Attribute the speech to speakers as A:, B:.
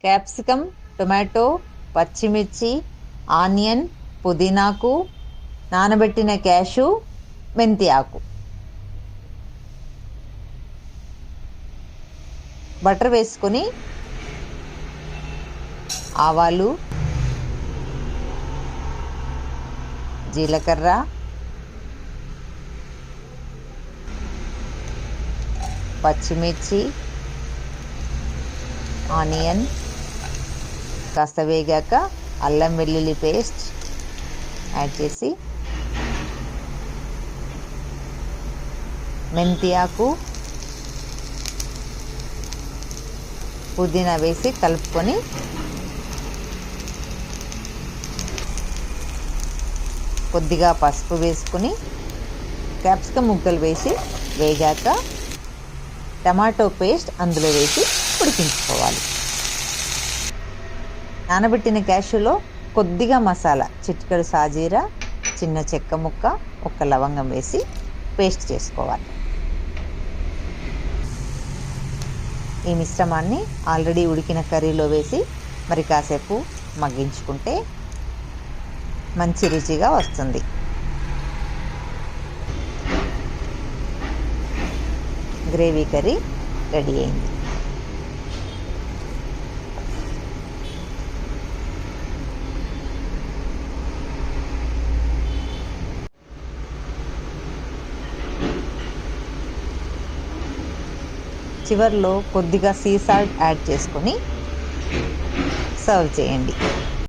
A: Capsicum, tomato, పచ్చిమిర్చి, onion, పుదీనాకు, నానబెట్టిన cash, మెంతి ఆకు. బటర్ వేసుకొని ఆవాలు, జీలకర్ర, పచ్చిమిర్చి, ఆనియన్ కాస్త వేగాక అల్లం వెల్లుల్లి పేస్ట్ యాడ్ చేసి మెంతి ఆకు, పుదీనా వేసి కలుపుకొని కొద్దిగా పసుపు వేసుకుని క్యాప్సికమ్ ముక్కలు వేసి వేగాక టమాటో పేస్ట్ అందులో వేసి ఉడికించుకోవాలి. నానబెట్టిన క్యాష్యూలో కొద్దిగా మసాలా, చిటికెడు సాజీరా, చిన్న చెక్క ముక్క, ఒక లవంగం వేసి పేస్ట్ చేసుకోవాలి. ఈ మిశ్రమాన్ని ఆల్రెడీ ఉడికిన కర్రీలో వేసి మరి కాసేపు మగ్గించుకుంటే మంచి రుచిగా వస్తుంది. గ్రేవీ కర్రీ రెడీ అయింది. చివర్లో కొద్దిగా సీ సాల్ట్ యాడ్ చేసుకొని సర్వ్ చేయండి.